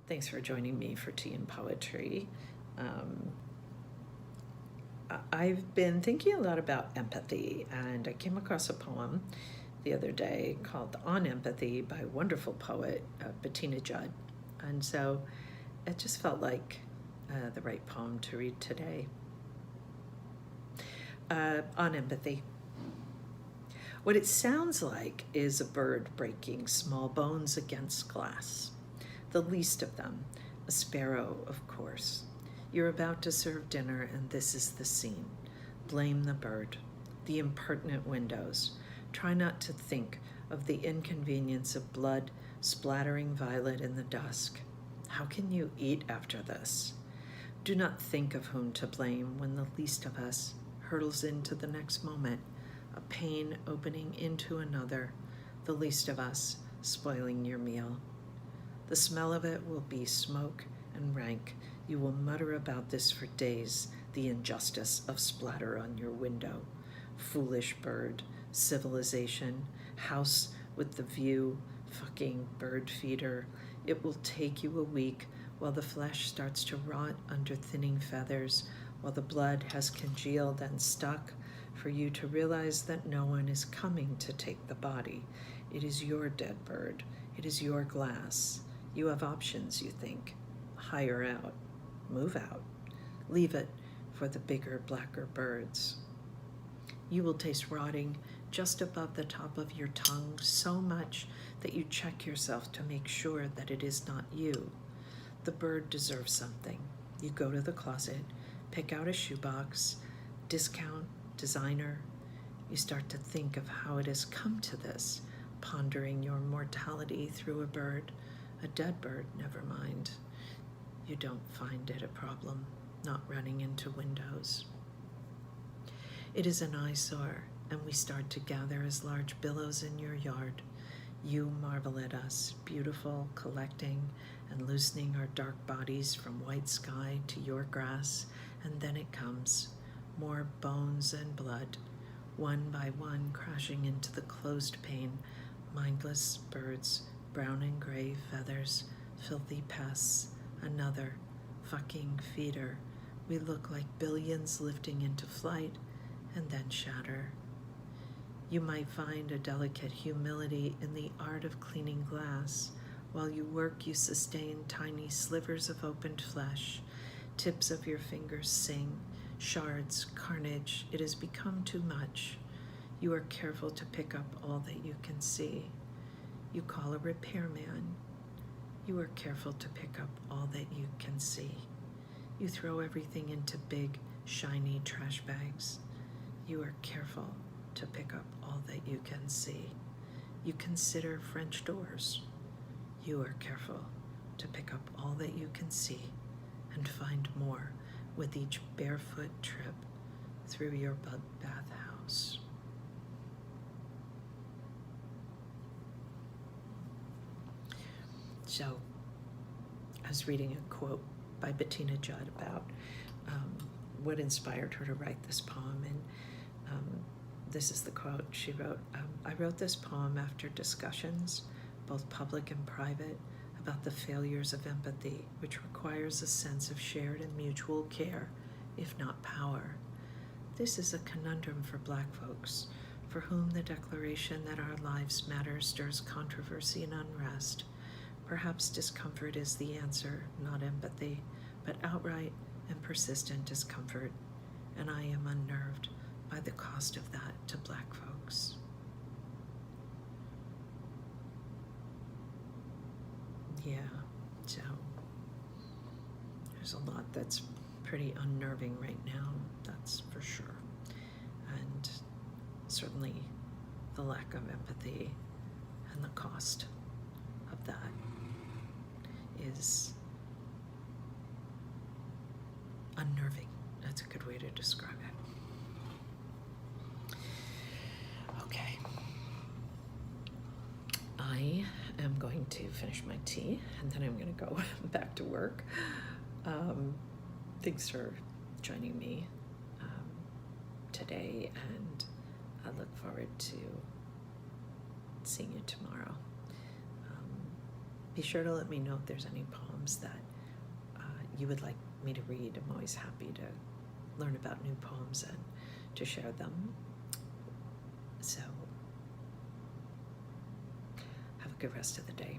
Thanks for joining me for Tea and Poetry. I've been thinking a lot about empathy, and I came across a poem the other day called On Empathy by a wonderful poet, Bettina Judd. And so it just felt like the right poem to read today. On empathy. What it sounds like is a bird breaking small bones against glass. The least of them, a sparrow, of course. You're about to serve dinner, and this is the scene. Blame the bird, the impertinent windows. Try not to think of the inconvenience of blood splattering violet in the dusk. How can you eat after this? Do not think of whom to blame when the least of us hurtles into the next moment, a pain opening into another, the least of us spoiling your meal. The smell of it will be smoke and rank. You will mutter about this for days, the injustice of splatter on your window. Foolish bird, civilization, house with the view, fucking bird feeder. It will take you a week while the flesh starts to rot under thinning feathers, while the blood has congealed and stuck, for you to realize that no one is coming to take the body. It is your dead bird. It is your glass. You have options, you think. Hire out. Move out. Leave it for the bigger, blacker birds. You will taste rotting just above the top of your tongue so much that you check yourself to make sure that it is not you. The bird deserves something. You go to the closet, pick out a shoebox, discount, designer. You start to think of how it has come to this, pondering your mortality through a bird. A dead bird, never mind. You don't find it a problem, not running into windows. It is an eyesore, and we start to gather as large billows in your yard. You marvel at us, beautiful, collecting and loosening our dark bodies from white sky to your grass, and then it comes, more bones and blood, one by one crashing into the closed pane, mindless birds, brown and gray feathers, filthy pests, another fucking feeder. We look like billions lifting into flight and then shatter. You might find a delicate humility in the art of cleaning glass. While you work, you sustain tiny slivers of opened flesh. Tips of your fingers sing, shards, carnage. It has become too much. You are careful to pick up all that you can see. You call a repairman. You are careful to pick up all that you can see. You throw everything into big, shiny trash bags. You are careful to pick up all that you can see. You consider French doors. You are careful to pick up all that you can see and find more with each barefoot trip through your bug bathhouse. So I was reading a quote by Bettina Judd about what inspired her to write this poem, and this is the quote she wrote. I wrote this poem after discussions, both public and private, about the failures of empathy, which requires a sense of shared and mutual care, if not power. This is a conundrum for Black folks, for whom the declaration that our lives matter stirs controversy and unrest. Perhaps discomfort is the answer, not empathy, but outright and persistent discomfort, and I am unnerved by the cost of that to Black folks. Yeah, so there's a lot that's pretty unnerving right now, that's for sure. And certainly the lack of empathy and the cost of that is unnerving. That's a good way to describe it. Okay. I am going to finish my tea and then I'm going to go back to work. Thanks for joining me today, and I look forward to seeing you tomorrow. Be sure to let me know if there's any poems that you would like me to read. I'm always happy to learn about new poems and to share them. So have a good rest of the day.